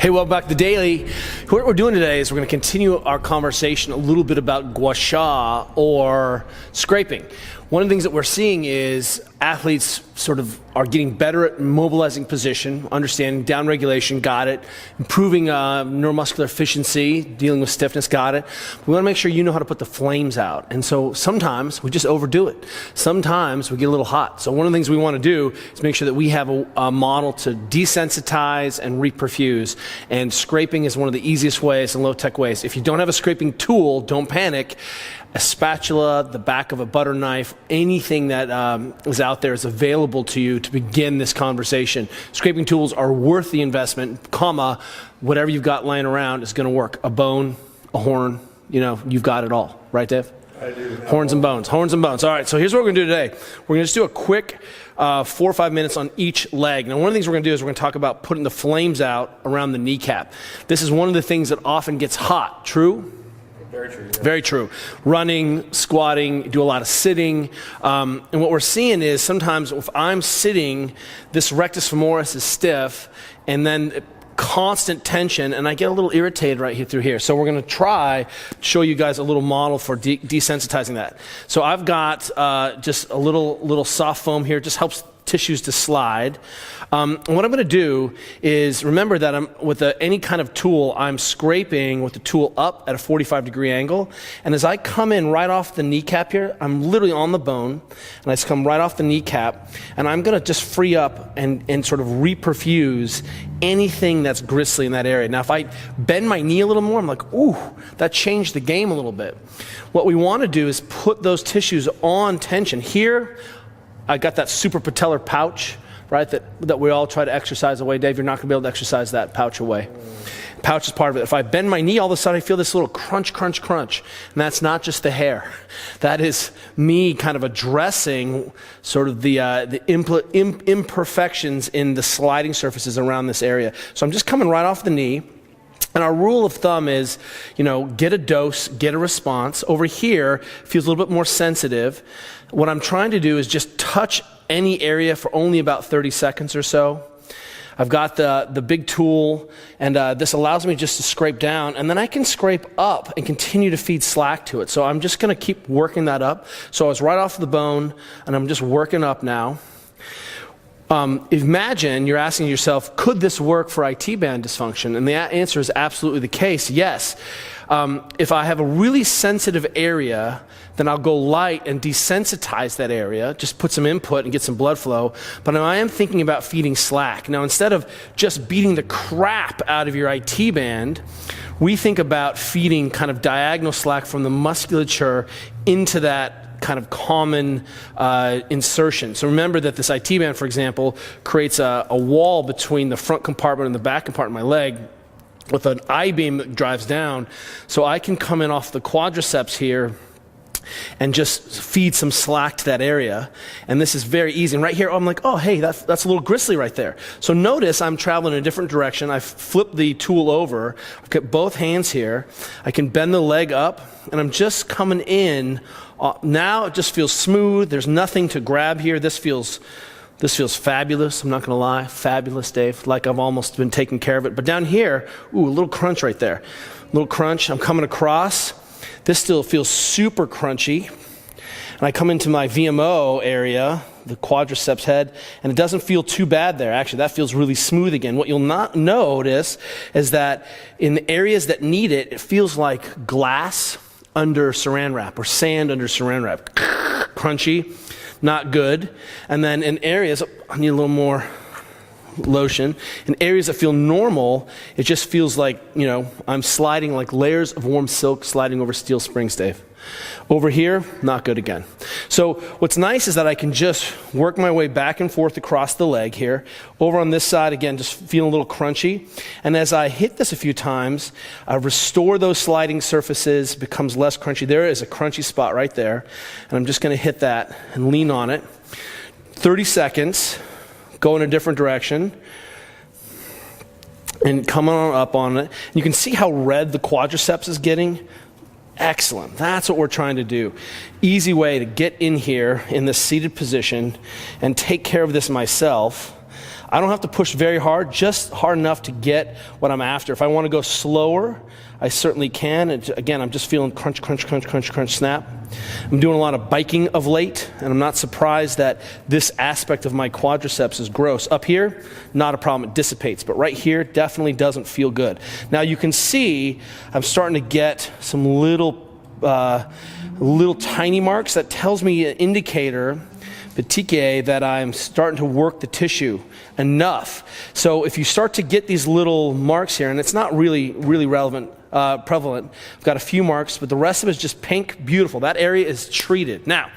Hey, welcome back to Daily. What we're doing today is we're going to continue our conversation a little bit about Gua Sha, or scraping. One of the things that we're seeing is athletes sort of are getting better at mobilizing position, understanding down regulation, got it, improving neuromuscular efficiency, dealing with stiffness, got it. We want to make sure you know how to put the flames out. And so sometimes we just overdo it. Sometimes we get a little hot. So one of the things we want to do is make sure that we have a model to desensitize and reperfuse. And scraping is one of the easiest ways and low-tech ways. If you don't have a scraping tool, don't panic. A spatula, the back of a butter knife, anything that is out there is available to you to begin this conversation. Scraping tools are worth the investment, comma, whatever you've got lying around is going to work. A bone, a horn, you've got it all. Right, Dave? I do. Horns and bones, horns and bones. All right, so here's what we're going to do today. We're going to just do a quick 4 or 5 minutes on each leg. Now, one of the things we're going to do is we're going to talk about putting the flames out around the kneecap. This is one of the things that often gets hot. True? Very true. Yeah. Very true. Running, squatting, do a lot of sitting. And what we're seeing is sometimes if I'm sitting, this rectus femoris is stiff, and then constant tension, and I get a little irritated right here through here. So we're going to try to show you guys a little model for desensitizing that. So I've got just a little soft foam here. It just helps tissues to slide. And what I'm going to do is remember that I'm with any kind of tool, I'm scraping with the tool up at a 45-degree angle. And as I come in right off the kneecap here, I'm literally on the bone, and I just come right off the kneecap, and I'm going to just free up and sort of reperfuse anything that's gristly in that area. Now, if I bend my knee a little more, I'm like, ooh, that changed the game a little bit. What we want to do is put those tissues on tension. Here, I got that suprapatellar pouch, right, that we all try to exercise away. Dave, you're not going to be able to exercise that pouch away. Pouch is part of it. If I bend my knee, all of a sudden I feel this little crunch, crunch, crunch. And that's not just the hair. That is me kind of addressing sort of the imperfections in the sliding surfaces around this area. So I'm just coming right off the knee. And our rule of thumb is, get a dose, get a response. Over here, feels a little bit more sensitive. What I'm trying to do is just touch any area for only about 30 seconds or so. I've got the big tool, and this allows me just to scrape down, and then I can scrape up and continue to feed slack to it. So I'm just going to keep working that up. So I was right off the bone, and I'm just working up now. Imagine you're asking yourself, could this work for IT band dysfunction? And the answer is absolutely the case, yes. If I have a really sensitive area, then I'll go light and desensitize that area, just put some input and get some blood flow. But I am thinking about feeding slack. Now, instead of just beating the crap out of your IT band, we think about feeding kind of diagonal slack from the musculature into that kind of common insertion. So remember that this IT band, for example, creates a wall between the front compartment and the back compartment of my leg with an I-beam that drives down. So I can come in off the quadriceps here and just feed some slack to that area. And this is very easy. And right here, I'm like, oh, hey, that's a little gristly right there. So notice I'm traveling in a different direction. I've flipped the tool over. I've got both hands here. I can bend the leg up, and I'm just coming in. Now it just feels smooth. There's nothing to grab here. This feels fabulous. I'm not going to lie. Fabulous, Dave. Like I've almost been taking care of it. But down here, ooh, a little crunch right there. A little crunch. I'm coming across. This still feels super crunchy. And I come into my VMO area, the quadriceps head, and it doesn't feel too bad there. Actually, that feels really smooth again. What you'll not notice is that in the areas that need it, it feels like glass under saran wrap or sand under saran wrap. Crunchy, not good. And then in areas, I need a little more lotion. In areas that feel normal, it just feels like, I'm sliding like layers of warm silk sliding over steel springs, Dave. Over here, not good again. So what's nice is that I can just work my way back and forth across the leg here. Over on this side, again, just feeling a little crunchy. And as I hit this a few times, I restore those sliding surfaces, becomes less crunchy. There is a crunchy spot right there. And I'm just going to hit that and lean on it. 30 seconds, go in a different direction. And come on up on it. And you can see how red the quadriceps is getting. Excellent. That's what we're trying to do. Easy way to get in here in this seated position and take care of this myself. I don't have to push very hard, just hard enough to get what I'm after. If I want to go slower, I certainly can. Again, I'm just feeling crunch, crunch, crunch, crunch, crunch, snap. I'm doing a lot of biking of late, and I'm not surprised that this aspect of my quadriceps is gross. Up here, not a problem, it dissipates, but right here, definitely doesn't feel good. Now you can see I'm starting to get some little tiny marks. That tells me an indicator, petechiae, that I'm starting to work the tissue enough. So if you start to get these little marks here, and it's not really prevalent. I've got a few marks, but the rest of it is just pink, beautiful. That area is treated. Now,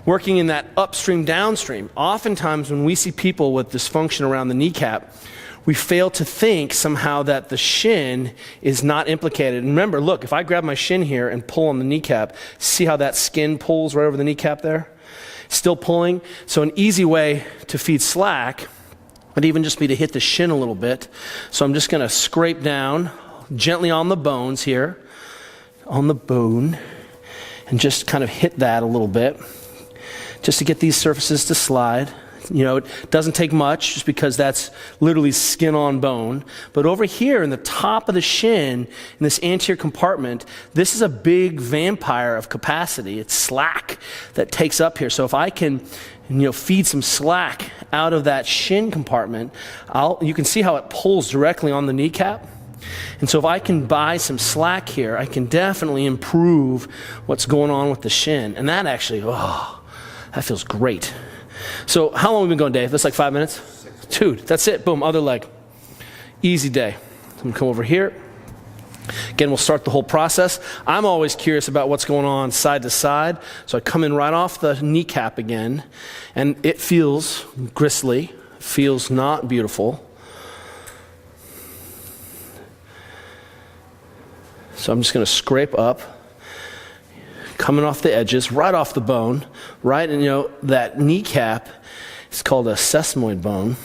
working in that upstream, downstream, oftentimes when we see people with dysfunction around the kneecap, we fail to think somehow that the shin is not implicated. And remember, look, if I grab my shin here and pull on the kneecap, see how that skin pulls right over the kneecap there? Still pulling. So an easy way to feed slack would even just be to hit the shin a little bit. So I'm just going to scrape down gently on the bones here, on the bone, and just kind of hit that a little bit, just to get these surfaces to slide. You know, it doesn't take much, just because that's literally skin on bone. But over here in the top of the shin, in this anterior compartment, this is a big vampire of capacity. It's slack that takes up here. So if I can, feed some slack out of that shin compartment, you can see how it pulls directly on the kneecap. And so if I can buy some slack here, I can definitely improve what's going on with the shin. And that actually, that feels great. So how long have we been going, Dave? That's like 5 minutes? Dude, that's it. Boom, other leg. Easy day. I'm going to come over here. Again, we'll start the whole process. I'm always curious about what's going on side to side. So I come in right off the kneecap again, and it feels gristly, feels not beautiful. So I'm just going to scrape up, coming off the edges, right off the bone, right? And that kneecap is called a sesamoid bone.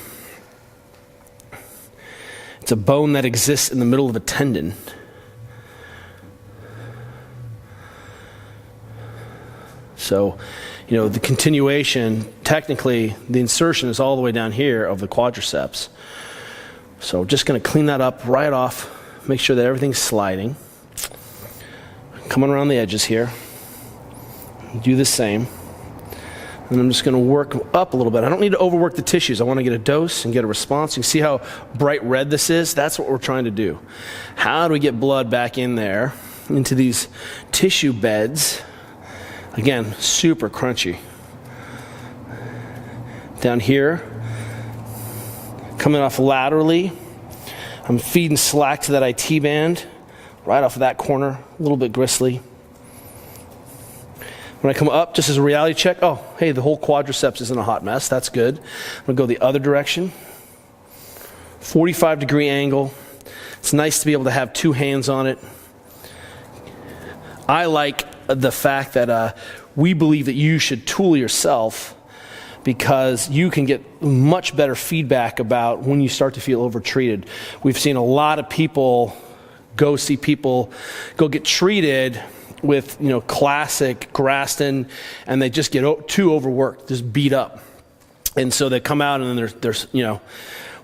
It's a bone that exists in the middle of a tendon. So, the continuation, technically, the insertion is all the way down here of the quadriceps. So just going to clean that up right off, make sure that everything's sliding. Coming around the edges here. Do the same. And I'm just going to work up a little bit. I don't need to overwork the tissues. I want to get a dose and get a response. You see how bright red this is? That's what we're trying to do. How do we get blood back in there, into these tissue beds? Again, super crunchy. Down here, coming off laterally, I'm feeding slack to that IT band, right off of that corner, a little bit gristly. When I come up, just as a reality check, hey, the whole quadriceps isn't a hot mess. That's good. I'm going to go the other direction. 45-degree angle. It's nice to be able to have two hands on it. I like the fact that we believe that you should tool yourself, because you can get much better feedback about when you start to feel overtreated. We've seen a lot of people go get treated with classic Graston, and they just get too overworked, just beat up, and so they come out, and then there's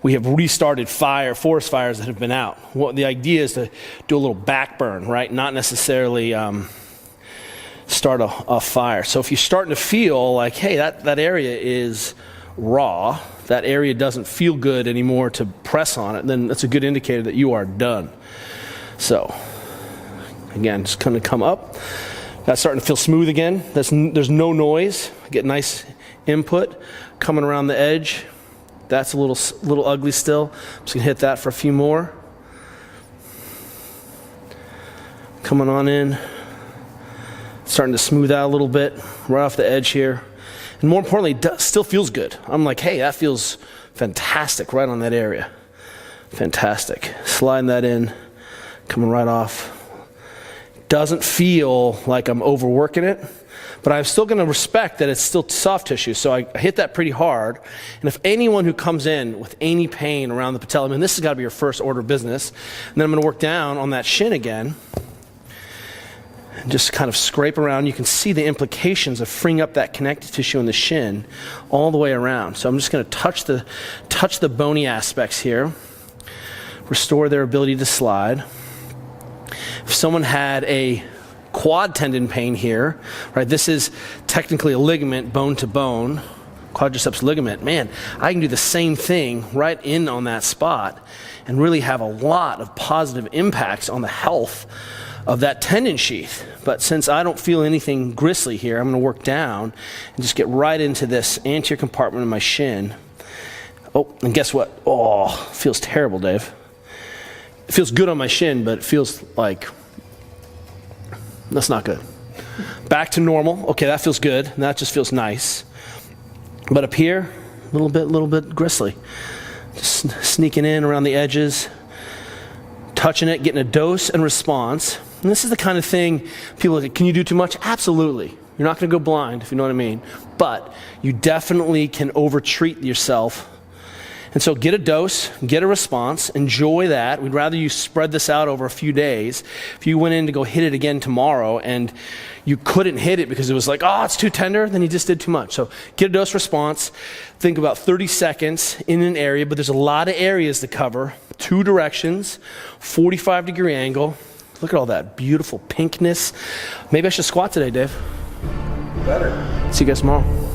we have restarted forest fires that have been out. The idea is to do a little back burn, right? Not necessarily start a fire. So if you're starting to feel like, hey, that area is raw, that area doesn't feel good anymore to press on it, then that's a good indicator that you are done. So again, just kind of come up. That's starting to feel smooth again. There's no noise. I get nice input. Coming around the edge. That's a little ugly still. I'm just going to hit that for a few more. Coming on in. Starting to smooth out a little bit. Right off the edge here. And more importantly, it still feels good. I'm like, hey, that feels fantastic right on that area. Fantastic. Sliding that in. Coming right off. Doesn't feel like I'm overworking it, but I'm still going to respect that it's still soft tissue, so I hit that pretty hard. And if anyone who comes in with any pain around the patella, this has got to be your first order of business, and then I'm going to work down on that shin again, And just kind of scrape around. You can see the implications of freeing up that connective tissue in the shin all the way around. So I'm just going to touch the bony aspects here, restore their ability to slide. If someone had a quad tendon pain here, right, this is technically a ligament, bone to bone, quadriceps ligament, man, I can do the same thing right in on that spot and really have a lot of positive impacts on the health of that tendon sheath. But since I don't feel anything gristly here, I'm going to work down and just get right into this anterior compartment of my shin. Oh, and guess what? Oh, feels terrible, Dave. It feels good on my shin, but it feels like that's not good. Back to normal. Okay, that feels good. That just feels nice. But up here, a little bit gristly. Just sneaking in around the edges, touching it, getting a dose and response. And this is the kind of thing people look at, can you do too much? Absolutely. You're not going to go blind, if you know what I mean. But you definitely can over-treat yourself. And so get a dose, get a response, enjoy that. We'd rather you spread this out over a few days. If you went in to go hit it again tomorrow and you couldn't hit it because it was like, oh, it's too tender, then you just did too much. So get a dose response. Think about 30 seconds in an area, but there's a lot of areas to cover. 2 directions, 45-degree angle. Look at all that beautiful pinkness. Maybe I should squat today, Dave. Better. See you guys tomorrow.